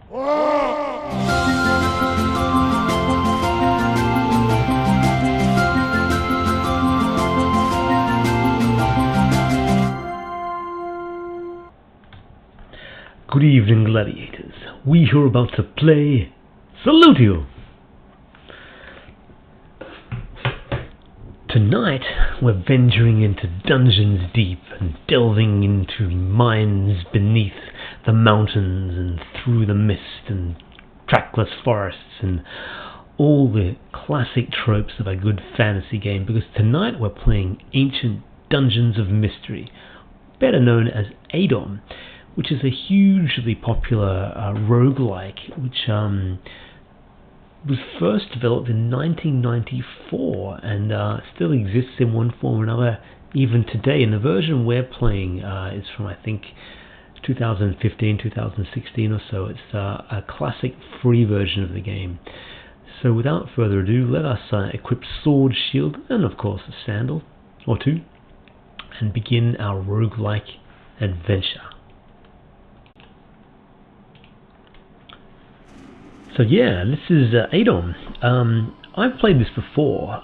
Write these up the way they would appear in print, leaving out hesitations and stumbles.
Good evening, gladiators. We are about to play Salute You! Tonight, we're venturing into dungeons deep and delving into mines beneath the mountains and through the mist and trackless forests and all the classic tropes of a good fantasy game, because tonight we're playing Ancient Dungeons of Mystery, better known as ADOM, which is a hugely popular roguelike, which was first developed in 1994 and still exists in one form or another even today. And the version we're playing is from, I think, 2015, 2016 or so. It's a classic free version of the game. So without further ado, let us equip sword, shield, and of course a sandal or two, and begin our roguelike adventure. So yeah, this is ADOM. I've played this before,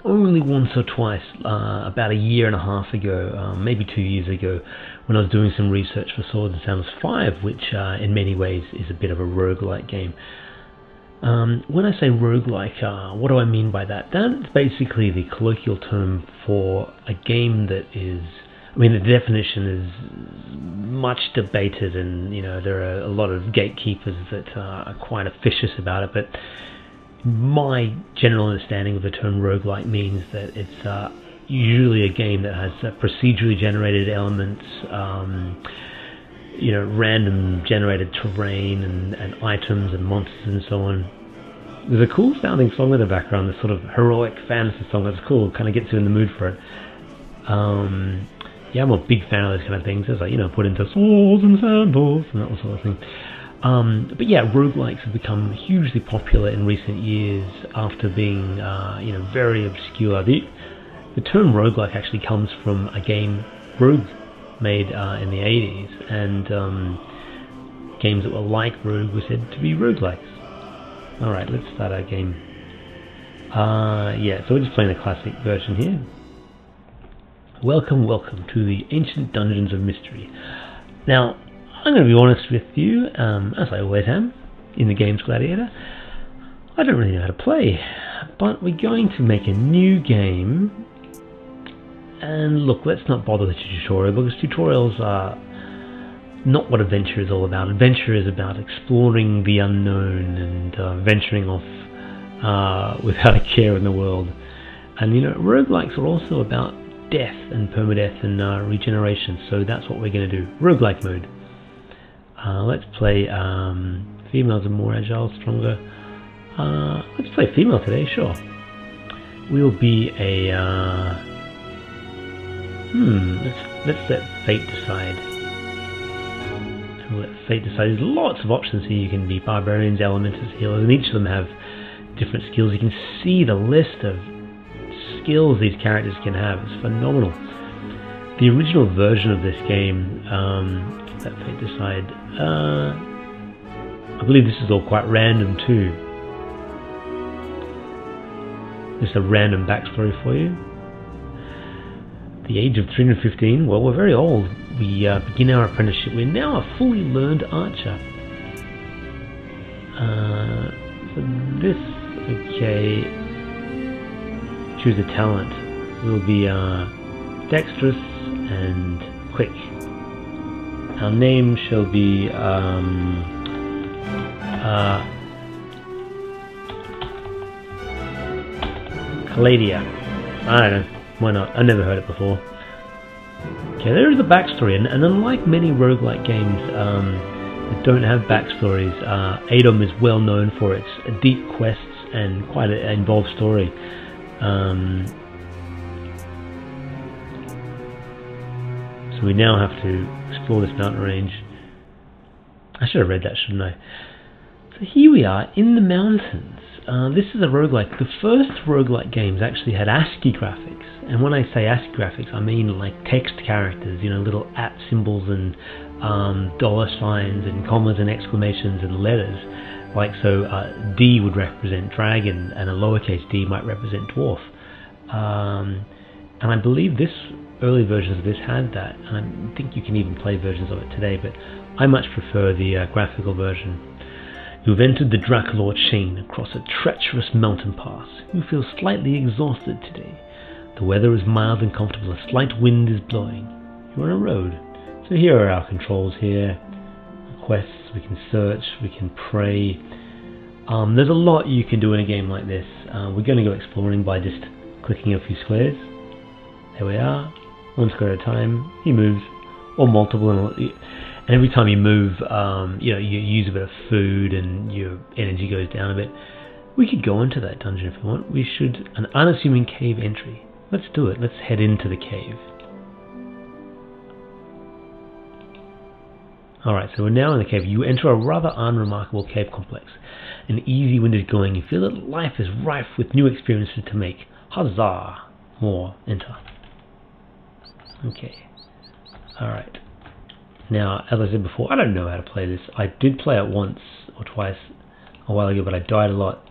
only once or twice, about a year and a half ago, maybe 2 years ago, when I was doing some research for Swords and Sandals 5, which in many ways is a bit of a roguelike game. When I say roguelike, what do I mean by that? That's basically the colloquial term for a game that is, I mean, the definition is much debated, and there are a lot of gatekeepers that are quite officious about it, but my general understanding of the term roguelike means that it's usually a game that has procedurally generated elements, random generated terrain and items and monsters and so on. There's a cool sounding song in the background, this sort of heroic fantasy song that's cool, kind of gets you in the mood for it. Yeah, I'm a big fan of those kind of things. It's like, put into Swords and Sandals and that sort of thing. But yeah, roguelikes have become hugely popular in recent years after being, very obscure. The term roguelike actually comes from a game, Rogue, made in the 80s, and games that were like Rogue were said to be roguelikes. Alright, let's start our game. So we're just playing the classic version here. Welcome to the Ancient Dungeons of Mystery. Now, I'm going to be honest with you, as I always am, in the Games Gladiator. I don't really know how to play, but we're going to make a new game. And look, let's not bother with the tutorial, because tutorials are not what adventure is all about. Adventure is about exploring the unknown and venturing off without a care in the world. And roguelikes are also about death and permadeath and regeneration, so that's what we're going to do. Roguelike mode. Let's play females are more agile, stronger. Let's play female today, sure. We'll be a let's let fate decide. We'll let fate decide. There's lots of options here. You can be barbarians, elementals, healers, and each of them have different skills. You can see the list of skills these characters can have. It's phenomenal. The original version of this game, let fate decide, I believe this is all quite random too. Just a random backstory for you. The age of 315, well, we're very old. We begin our apprenticeship. We're now a fully learned archer. So this, okay, choose a talent. We'll be dexterous and quick. Our name shall be Caladia. I don't know, why not? I've never heard it before. Okay, there is a backstory, and unlike many roguelike games that don't have backstories, ADOM is well known for its deep quests and quite an involved story. So we now have to explore this mountain range. I should have read that, shouldn't I? So here we are in the mountains. This is a roguelike. The first roguelike games actually had ASCII graphics. And when I say ASCII graphics, I mean like text characters, little @ symbols and dollar signs and commas and exclamations and letters. Like so, D would represent dragon, and a lowercase d might represent dwarf. And I believe this early versions of this had that, and I think you can even play versions of it today, but I much prefer the graphical version. You've entered the Draculor chain across a treacherous mountain pass. You feel slightly exhausted today. The weather is mild and comfortable, a slight wind is blowing. You're on a road. So here are our controls here. Quests, we can search, we can pray. There's a lot you can do in a game like this. We're going to go exploring by just clicking a few squares. There we are. One square at a time. He moves, or multiple, and every time you move, you use a bit of food and your energy goes down a bit. We could go into that dungeon if we want. We should. An unassuming cave entry. Let's do it. Let's head into the cave. Alright, so we're now in the cave. You enter a rather unremarkable cave complex. An easy wind is going. You feel that life is rife with new experiences to make. Huzzah! More. Enter. Okay. Alright. Now, as I said before, I don't know how to play this. I did play it once or twice a while ago, but I died a lot.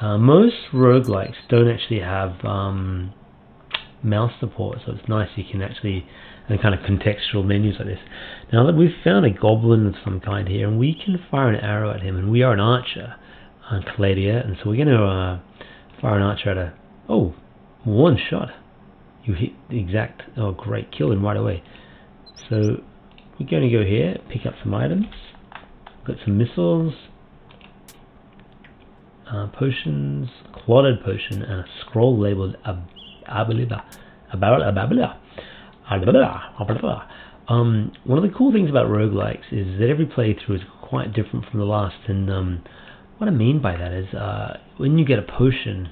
Most roguelikes don't actually have mouse support, so it's nice you can actually, and kind of contextual menus like this. Now that we've found a goblin of some kind here, and we can fire an arrow at him, and we are an archer on Gladiator, and so we're going to fire an archer at a, oh, one shot. You hit the exact, oh great, kill him right away. So we're going to go here, pick up some items, got some missiles, potions, clotted potion, and a scroll labeled Abiliba. One of the cool things about roguelikes is that every playthrough is quite different from the last, and what I mean by that is when you get a potion,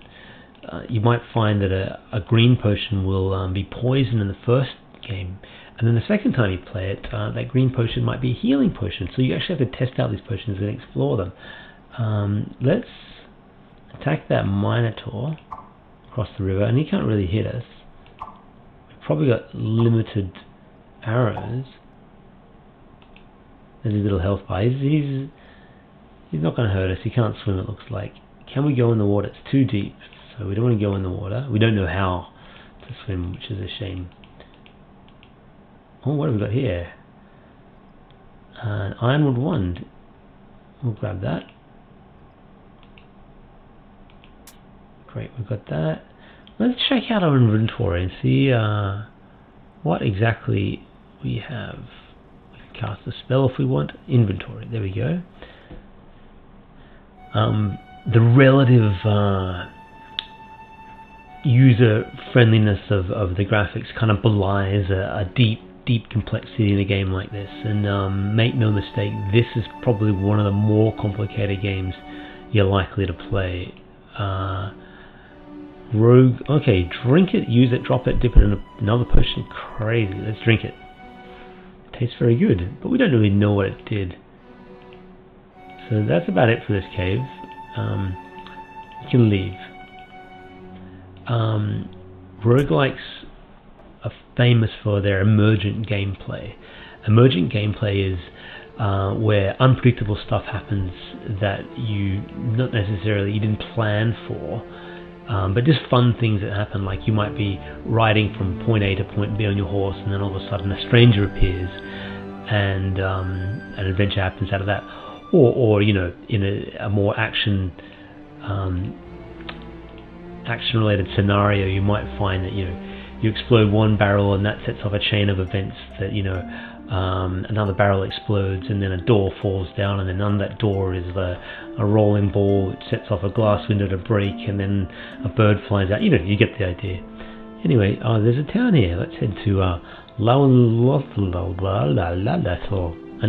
you might find that a green potion will be poison in the first game, and then the second time you play it, that green potion might be a healing potion, so you actually have to test out these potions and explore them. Let's attack that Minotaur across the river, and he can't really hit us. We've probably got limited arrows. There's a little health bar. He's not going to hurt us. He can't swim, it looks like. Can we go in the water? It's too deep, so we don't want to go in the water. We don't know how to swim, which is a shame. Oh, what have we got here? An ironwood wand. We'll grab that. Great, we've got that. Let's check out our inventory and see what exactly we have. We can cast a spell if we want. Inventory, there we go. The relative user friendliness of the graphics kind of belies a deep complexity in a game like this, and make no mistake, this is probably one of the more complicated games you're likely to play. Rogue, okay, drink it, use it, drop it, dip it in another potion. Crazy, let's drink it. It tastes very good, but we don't really know what it did. So that's about it for this cave. You can leave. Roguelikes are famous for their emergent gameplay. Emergent gameplay is where unpredictable stuff happens that you didn't plan for, but just fun things that happen. Like you might be riding from point A to point B on your horse, and then all of a sudden a stranger appears, and an adventure happens out of that. Or you know, in a more action-related scenario, you might find that you explode one barrel and that sets off a chain of events that another barrel explodes and then a door falls down, and then under that door is a rolling ball which sets off a glass window to break, and then a bird flies out. You get the idea. Anyway, there's a town here. Let's head to an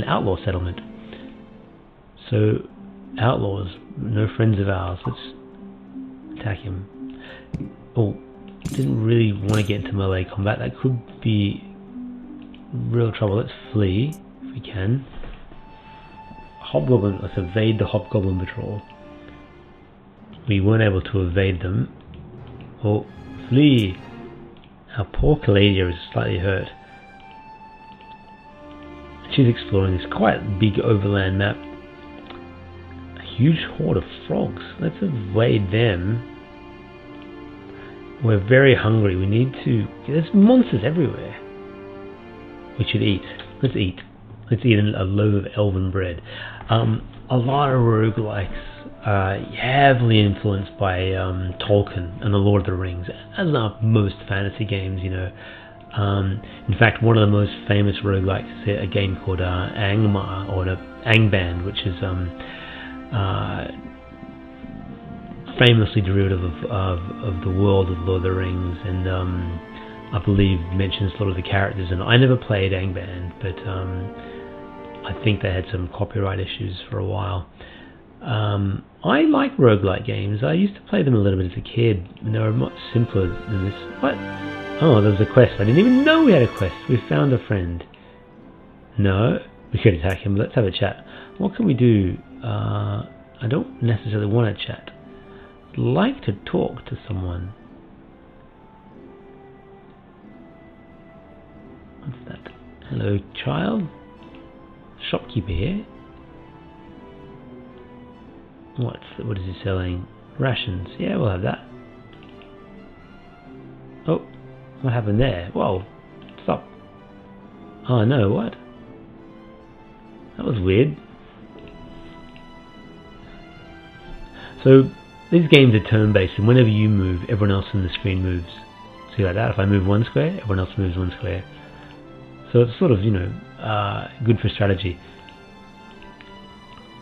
outlaw settlement. So, outlaws, no friends of ours. Let's attack him. Oh, didn't really want to get into melee combat. That could be real trouble. Let's flee if we can. Hobgoblin. Let's evade the hobgoblin patrol. We weren't able to evade them. Oh, flee! Our poor Gladiator is slightly hurt. which is exploring this quite big overland map. A huge horde of frogs. Let's evade them. We're very hungry. We need to... There's monsters everywhere. We should eat. Let's eat. Let's eat a loaf of elven bread. A lot of roguelikes are heavily influenced by Tolkien and the Lord of the Rings, as are most fantasy games, you know. In fact, one of the most famous roguelikes is a game called Angmar, or Angband, which is famously derivative of the world of Lord of the Rings, and I believe mentions a lot of the characters. And I never played Angband, but I think they had some copyright issues for a while. I like roguelike games. I used to play them a little bit as a kid, and they were much simpler than this. What? Oh, there was a quest. I didn't even know we had a quest. We found a friend. No, we could attack him. Let's have a chat. What can we do? I don't necessarily want to chat. I'd like to talk to someone. What's that? Hello, child. Shopkeeper here. What is he selling? Rations. Yeah, we'll have that. Oh, what happened there? Whoa, stop. Oh no, what? That was weird. So, these games are turn-based, and whenever you move, everyone else on the screen moves. See like that? If I move one square, everyone else moves one square. So it's sort of, you know, good for strategy.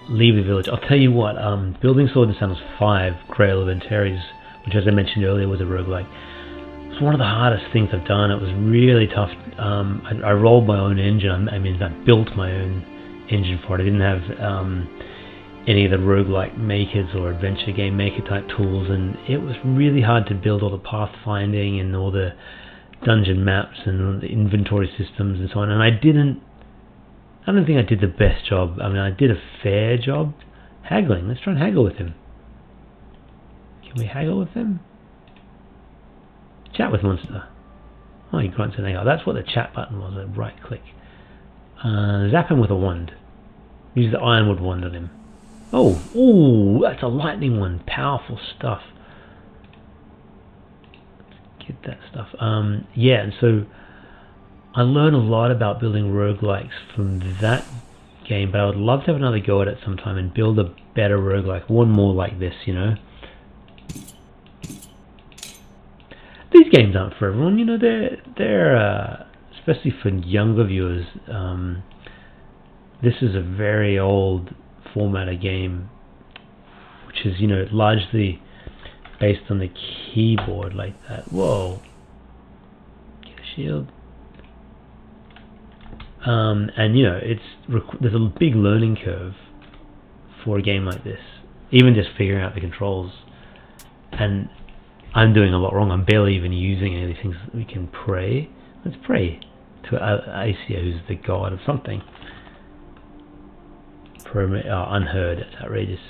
Leave the village. I'll tell you what, building Sword and Sandals 5, Grail of Antares, which as I mentioned earlier was a roguelike, it's one of the hardest things I've done. It was really tough. I rolled my own engine. I mean, I built my own engine for it. I didn't have any of the roguelike makers or adventure game maker type tools, and it was really hard to build all the pathfinding and all the dungeon maps and all the inventory systems and so on. And I don't think I did the best job. I mean, I did a fair job haggling. Let's try and haggle with him. Can we haggle with him? Chat with monster. Oh, he grunts and haggle. That's what the chat button was, a right click. Zap him with a wand. Use the ironwood wand on him. Oh, ooh, that's a lightning one. Powerful stuff. Let's get that stuff. Yeah, and so I learned a lot about building roguelikes from that game, but I would love to have another go at it sometime and build a better roguelike, one more like this, you know. These games aren't for everyone, you know. They're especially for younger viewers. This is a very old format of game, which is, you know, largely based on the keyboard like that. Whoa! Get a shield. And you know, there's a big learning curve for a game like this, even just figuring out the controls. And I'm doing a lot wrong. I'm barely even using any of these things. We can pray. Let's pray to Asia, who's the god of something. Unheard. That's outrageous.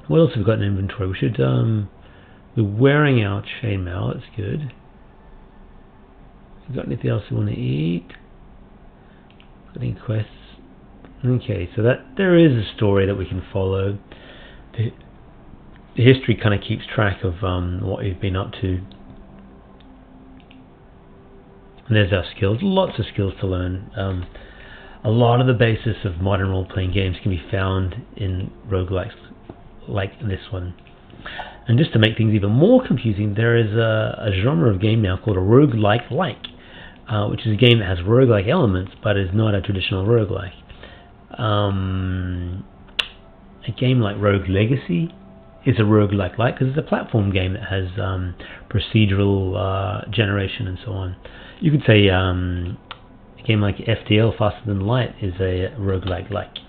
What else have we got in inventory? We should. We're wearing our chainmail. That's good. Got anything else we want to eat? Got any quests? Okay, so that there is a story that we can follow. The history kind of keeps track of what we've been up to. And there's our skills. Lots of skills to learn. A lot of the basis of modern role-playing games can be found in roguelikes like this one. And just to make things even more confusing, there is a genre of game now called a roguelike, which is a game that has roguelike elements but is not a traditional roguelike. A game like Rogue Legacy is a roguelike because it's a platform game that has procedural generation and so on. You could say a game like FTL, Faster Than Light, is a roguelike like.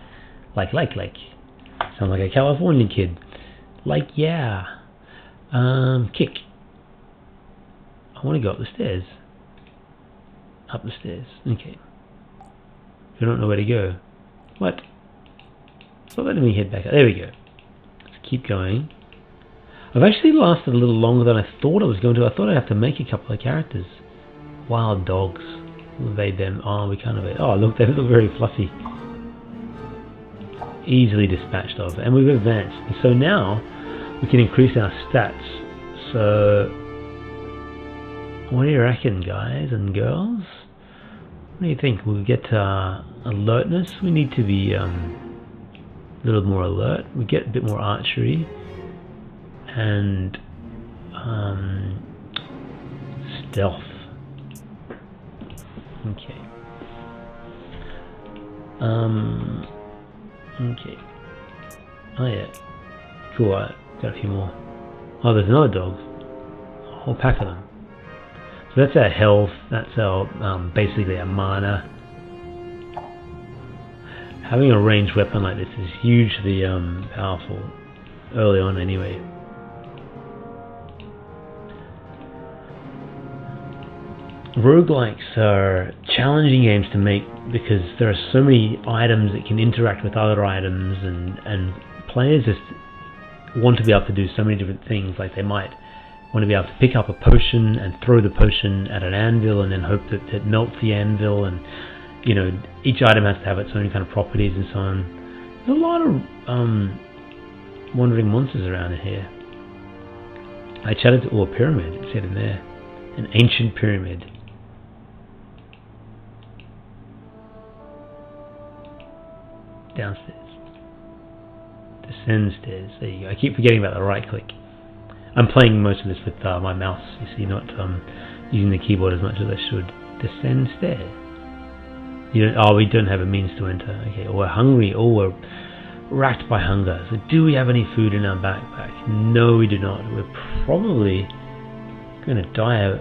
Sounds like a California kid. Like, yeah. Kick. I want to go up the stairs. Up the stairs. Okay. I don't know where to go. What? It's not letting me head back up. There we go. Let's keep going. I've actually lasted a little longer than I thought I was going to. I thought I'd have to make a couple of characters. Wild dogs. We'll evade them. Oh, we can't evade. Oh, look, they look very fluffy. Easily dispatched of. And we've advanced. And so now we can increase our stats. So, what do you reckon, guys and girls? What do you think? We'll get alertness. We need to be a little more alert. We get a bit more archery. And stealth. Okay. Okay. Oh yeah. Cool. I got a few more. Oh, there's another dog. A whole pack of them. So that's our health. That's our basically our mana. Having a ranged weapon like this is hugely powerful. Early on, anyway. Roguelikes are challenging games to make because there are so many items that can interact with other items, and players just want to be able to do so many different things. Like they might want to be able to pick up a potion and throw the potion at an anvil and then hope that it melts the anvil, and you know, each item has to have its own kind of properties and so on. There's a lot of wandering monsters around here. I chatted to a pyramid, it said in there. An ancient pyramid. Downstairs. Descend stairs. There you go. I keep forgetting about the right click. I'm playing most of this with my mouse, you see, not using the keyboard as much as I should. Descend stairs. You don't, oh, we don't have a means to enter. Okay, or we're hungry. Oh, we're racked by hunger. So do we have any food in our backpack? No, we do not. We're probably going to die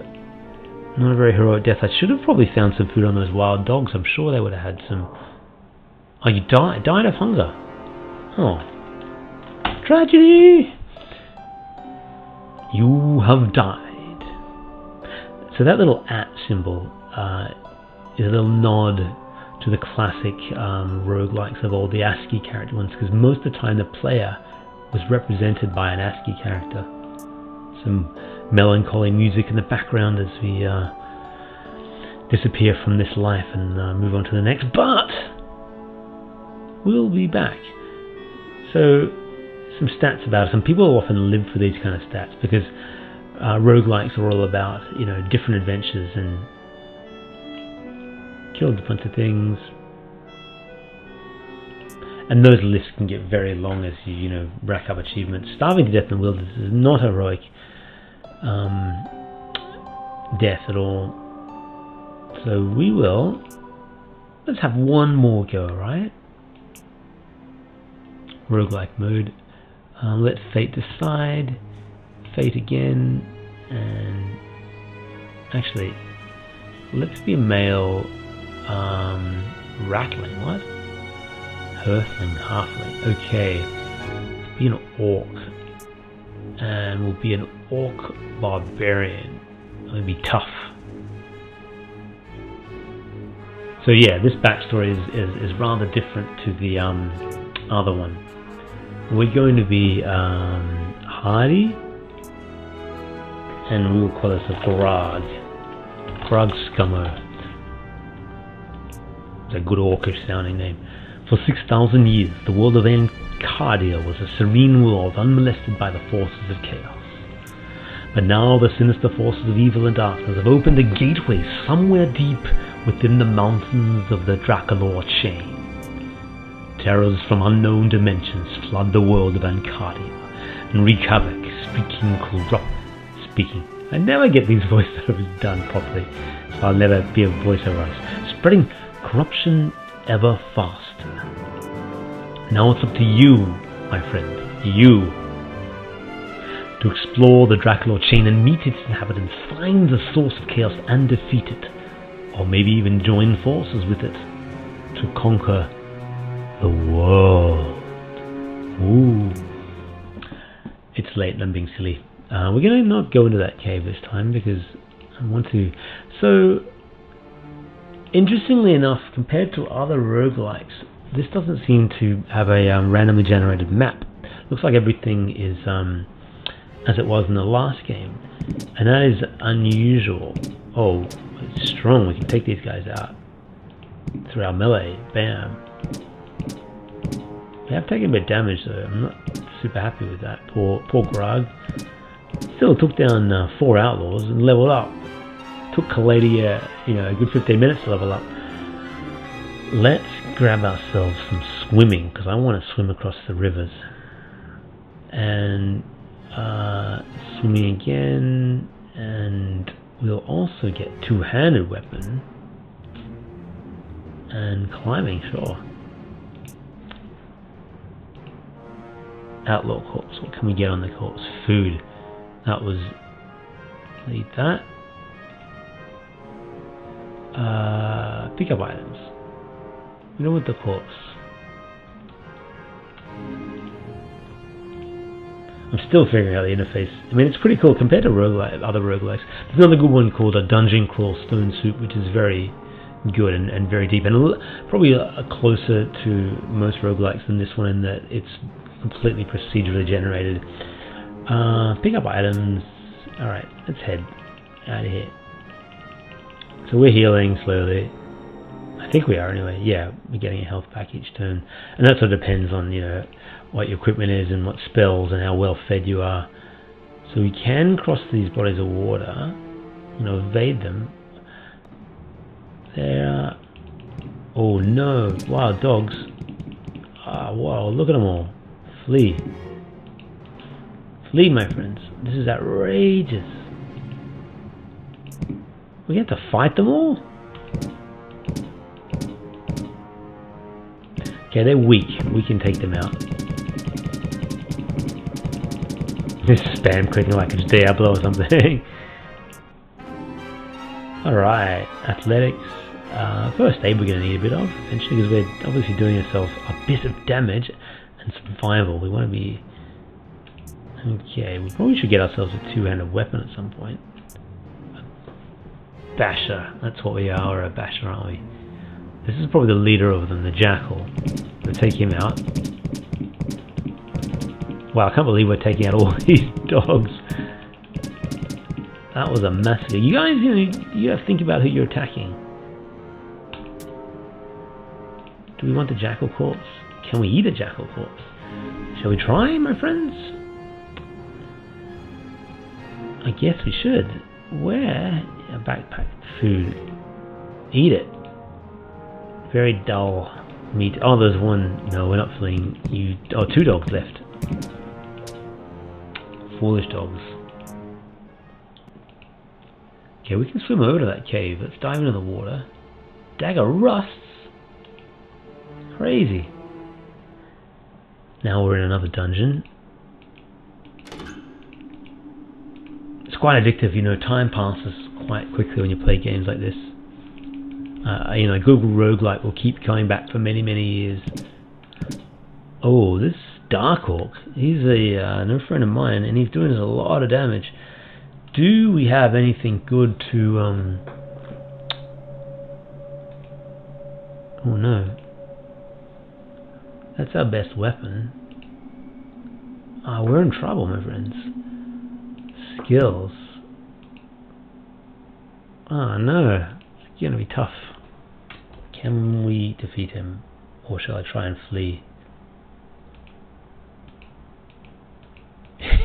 not a very heroic death. I should have probably found some food on those wild dogs. I'm sure they would have had some. Oh, you died of hunger. Oh. Tragedy! You have died. So that little @ symbol is a little nod to the classic roguelikes of all the ASCII character ones, because most of the time the player was represented by an ASCII character. Some melancholy music in the background as we disappear from this life and move on to the next, but we'll be back. So some stats about it. Some people often live for these kind of stats because roguelikes are all about, you know, different adventures and killed a bunch of things, and those lists can get very long as you know, rack up achievements. Starving to death in the wilderness is not heroic death at all. So let's have one more go, right? Roguelike mode. Let fate decide. Fate again, and actually, let's be a male. Rattling, what? Earthling, halfling. Okay, let's be an orc, and we'll be an orc barbarian. It'll be tough. So yeah, this backstory is rather different to the other one. We're going to be hardy, and we'll call this a Grog Scummer. It's a good orcish sounding name. For 6,000 years, the world of Encardia was a serene world unmolested by the forces of chaos. But now the sinister forces of evil and darkness have opened a gateway somewhere deep within the mountains of the Dracolor chain. Terrors from unknown dimensions flood the world of Encardia and wreak havoc, I never get these voiceovers done properly, so I'll never be a voiceover artist. Spreading corruption ever faster. Now it's up to you, my friend, you, to explore the Dracolor chain and meet its inhabitants, find the source of chaos and defeat it, or maybe even join forces with it to conquer the world. Ooh. It's late and I'm being silly. We're going to not go into that cave this time because I want to. So, interestingly enough, compared to other roguelikes, this doesn't seem to have a randomly generated map. Looks like everything is as it was in the last game, and that is unusual. Oh, it's strong. We can take these guys out through our melee. Bam. We have taken a bit of damage though. I'm not super happy with that. Poor Grog. Still took down 4 outlaws and leveled up. Took Caladia, a good 15 minutes to level up. Let's grab ourselves some swimming, because I want to swim across the rivers. And swimming again, and we'll also get two-handed weapon. And climbing, sure. Outlaw corpse, what can we get on the corpse? Food. That was... Eat that. Pick up items. We know what the corpse. I'm still figuring out the interface. I mean, it's pretty cool compared to other roguelikes. There's another good one called a Dungeon Crawl Stone Soup, which is very good and very deep, and probably closer to most roguelikes than this one in that it's completely procedurally generated. Pick up items. Alright, let's head out of here. So we're healing slowly. I think we are anyway. Yeah, we're getting a health pack each turn. And that sort of depends on, what your equipment is and what spells and how well fed you are. So we can cross these bodies of water, evade them. There. Oh no, wild dogs. Wow, look at them all. Flee. Flee, my friends. This is outrageous. We have to fight them all? Okay, they're weak. We can take them out. This spam clicking like it's Diablo or something. Alright, athletics. First aid we're going to need a bit of, eventually, because we're obviously doing ourselves a bit of damage, and survival. We want to be... Okay, we probably should get ourselves a two-handed weapon at some point. A basher, that's what we are, we're a basher, aren't we? This is probably the leader of them, the jackal. We'll take him out. Wow, I can't believe we're taking out all these dogs. That was a massacre. You guys, you have to think about who you're attacking. Do we want the jackal corpse? Can we eat a jackal corpse? Shall we try, my friends? I guess we should. Where? A backpack. Food. Eat it. Very dull meat. Oh, there's one. No, we're not fleeing. Oh, 2 dogs left. Foolish dogs. Okay, we can swim over to that cave. Let's dive into the water. Dagger rusts. Crazy. Now we're in another dungeon. It's quite addictive, time passes quite quickly when you play games like this. Google roguelike will keep coming back for many, many years. Oh, this Darkhawk, he's no friend of mine, and he's doing us a lot of damage. Do we have anything good to, Oh no. That's our best weapon. We're in trouble, my friends. Skills. Oh no, it's gonna be tough. Can we defeat him, or shall I try and flee?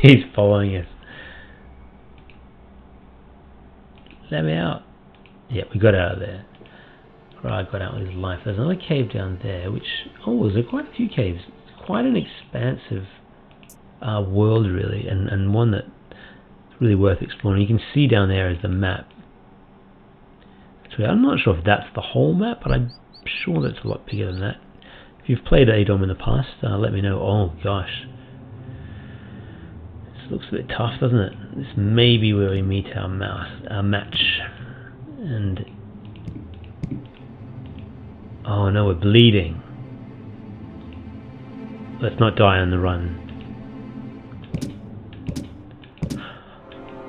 He's following us. Let me out. Yeah, we got out of there. Right, got out with his life. There's another cave down there, which... Oh, there's quite a few caves. It's quite an expansive world, really, and one that's really worth exploring. You can see down there is the map. So I'm not sure if that's the whole map, but I'm sure that's a lot bigger than that. If you've played ADOM in the past, let me know. Oh, gosh. This looks a bit tough, doesn't it? This may be where we meet our match. And... Oh no, we're bleeding. Let's not die on the run.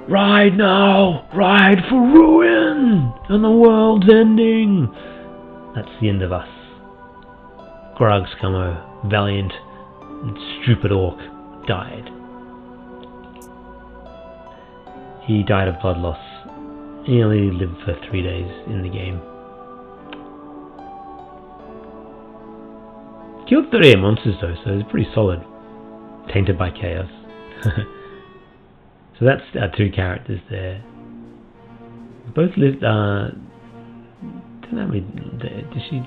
Ride now! Ride for ruin! And the world's ending! That's the end of us. Grog Scummo, valiant and stupid orc, died. He died of blood loss You only live for 3 days in the game. Killed 38 monsters though, so it's pretty solid. Tainted by chaos. So that's our 2 characters there. Both lived. Don't know how many. Did she?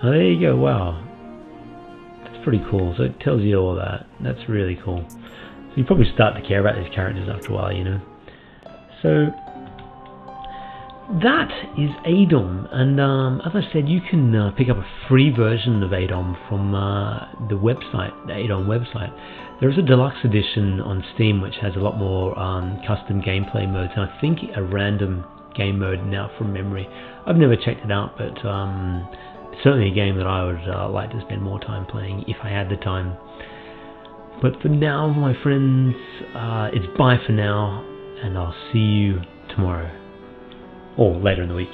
Oh, there you go. Wow, that's pretty cool. So it tells you all that. That's really cool. So you probably start to care about these characters after a while, you know. So that is ADOM, and as I said, you can pick up a free version of ADOM from the website, the ADOM website. There is a deluxe edition on Steam which has a lot more custom gameplay modes, and I think a random game mode now from memory. I've never checked it out, but certainly a game that I would like to spend more time playing if I had the time. But for now, my friends, it's bye for now, and I'll see you tomorrow. Or later in the week.